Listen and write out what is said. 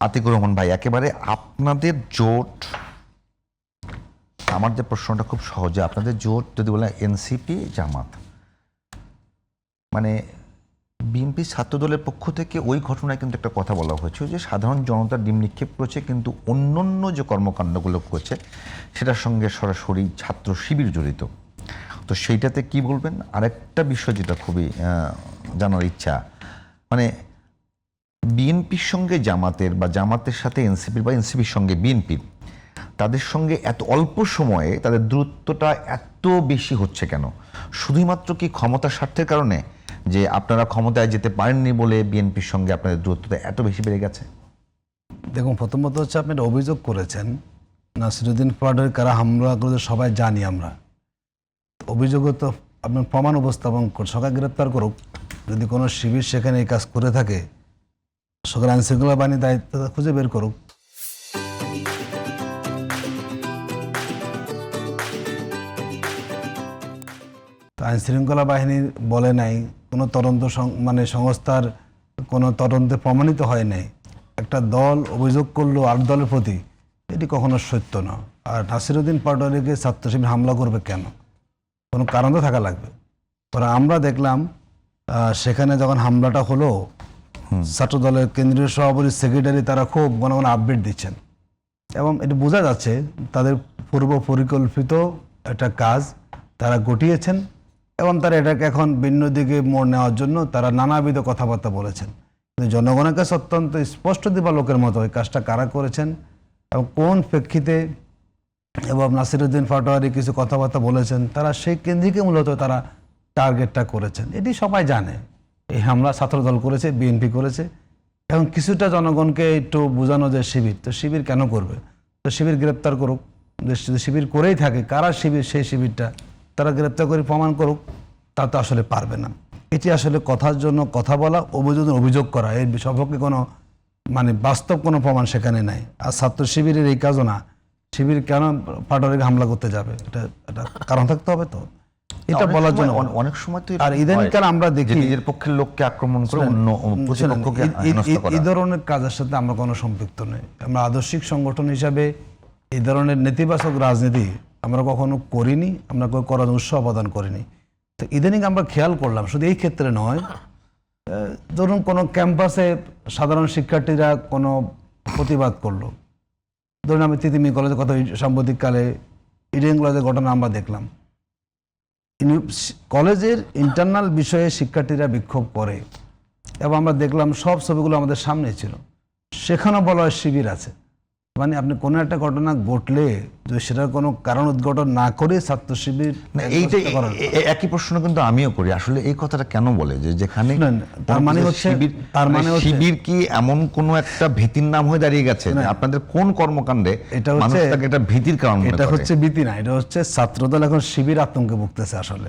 আতিকুর রহমান ভাই, একেবারে আপনাদের জোট, আমার যে প্রশ্নটা খুব সহজে, আপনাদের জোট যদি বলে এনসিপি জামাত, মানে বিএনপি ছাত্রদলের পক্ষ থেকে ওই ঘটনায় কিন্তু একটা কথা বলা হয়েছে যে সাধারণ জনতা ডিম নিক্ষেপ করেছে, কিন্তু অন্যান্য যে কর্মকাণ্ডগুলো করেছে সেটার সঙ্গে সরাসরি ছাত্র শিবির জড়িত। তো সেইটাতে কি বলবেন? আরেকটা বিষয় যেটা খুবই জানার ইচ্ছা, মানে বিএনপির সঙ্গে জামাতের বা জামাতের সাথে এনসিপির বা এনসিপির সঙ্গে বিএনপির, তাদের সঙ্গে এত অল্প সময়ে তাদের দূরত্বটা এত বেশি হচ্ছে কেন? শুধুমাত্র কি ক্ষমতার স্বার্থের কারণে, যে আপনারা ক্ষমতায় যেতে পারেননি বলে বিএনপির সঙ্গে আপনাদের দূরত্বটা এত বেশি বেড়ে গেছে? দেখুন, প্রথমত হচ্ছে আপনি অভিযোগ করেছেন নাসিরুদ্দিন পাটোয়ারি কারা হামলা করেছে সবাই জানি আমরা। অভিযোগও তো আপনার প্রমাণ উপস্থাপন করে সরকার গ্রেপ্তার করুক। যদি কোনো শিবির সেখানে এই কাজ করে থাকে, সরকার আইনশৃঙ্খলা বাহিনীর দায়িত্ব খুঁজে বের করুক। আইনশৃঙ্খলা বাহিনীর বলে নাই, কোনো তদন্ত মানে সংস্থার কোনো তদন্তে প্রমাণিত হয় নাই। একটা দল অভিযোগ করলো আর দলের প্রতি, এটি কখনো সত্য না। আর নাসিরুদ্দিন পাটোয়ারিকে ছাত্র শিবির হামলা করবে কেন? কোনো কারণ তো থাকা লাগবে। পরে আমরা দেখলাম সেখানে যখন হামলাটা হলো, ছাত্র দলের কেন্দ্রীয় সভাপতি সেক্রেটারি তারা খুব ঘন ঘন আপডেট দিচ্ছেন, এবং এটি বোঝা যাচ্ছে তাদের পূর্ব পরিকল্পিত একটা কাজ তারা ঘটিয়েছেন, এবং তারা এটাকে এখন ভিন্ন দিকে মোড় নেওয়ার জন্য তারা নানাবিধ কথাবার্তা বলেছেন। কিন্তু জনগণের কাছে অত্যন্ত স্পষ্ট দিবা লোকের মতো এই কাজটা কারা করেছেন এবং কোন প্রেক্ষিতে, এবং নাসিরুদ্দিন পাটোয়ারি কিছু কথাবার্তা বলেছেন, তারা সেই কেন্দ্রিকে মূলত তারা টার্গেটটা করেছেন। এটি সবাই জানে এই হামলা ছাত্রদল করেছে, বিএনপি করেছে। এবং কিছুটা জনগণকে একটু বোঝানো যে শিবির, তো শিবির কেন করবে? তো শিবির গ্রেপ্তার করুক, যদি শিবির করেই থাকে, কারা শিবির সেই শিবিরটা তারা গ্রেপ্তার করে প্রমাণ করুক। তা তো আসলে পারবে না। এটি আসলে কথার জন্য কথা বলা, অভিযোগ করা, এর সপক্ষে কোনো মানে বাস্তব কোনো প্রমাণ সেখানে নাই। আর ছাত্র শিবিরের এই কাজও না। শিবির কেন পাটোয়ারিকে হামলা করতে যাবে? এটা কারণ থাকতে হবে তো, এটা বলার জন্য। অনেক সময় তো আর ইদানিংকাল আমরা দেখি নিজের পক্ষের লোককে আক্রমণ করে অন্য প্রতিপক্ষকে হেনস্থা করা। এই ধরনের কাজের সাথে আমরা কোনো সম্পৃক্ত নেই। আমরা আদর্শিক সংগঠন হিসাবে এই ধরনের নেতিবাচক রাজনীতি আমরা কখনো করিনি, আমরা করার উৎসাহ প্রদান করিনি। তো ইদানিং আমরা খেয়াল করলাম, শুধু এই ক্ষেত্রে নয়, ধরুন কোনো ক্যাম্পাসে সাধারণ শিক্ষার্থীরা কোনো প্রতিবাদ করলো, ধরুন আমি তিতিমি কলেজের কথা, সাম্প্রতিককালে ইডেন কলেজের ঘটনা আমরা দেখলাম। কলেজের ইন্টারনাল বিষয়ে শিক্ষার্থীরা বিক্ষোভ করে, এবং আমরা দেখলাম সব ছবিগুলো আমাদের সামনে ছিল, সেখানেও বলা হয় শিবির আছে। মানে আপনি কোনো একটা ঘটনা ঘটলে যদি সেটার কোনো কারণ উদ্ঘাটন না করে ছাত্র শিবির, এইটা একই প্রশ্ন কিন্তু আমিও করি, আসলে এই কথাটা কেন বলে যে যেখানে তার মানে হচ্ছে শিবির কি এমন কোন একটা ভীতির নাম হয়ে দাঁড়িয়ে গেছে? আপনাদের কোন কর্মকাণ্ডে এটা হচ্ছে এটা ভীতির কারণ? এটা হচ্ছে ভীতি না, এটা হচ্ছে ছাত্রদল এখন শিবির আতঙ্কে ভুগতেছে আসলে।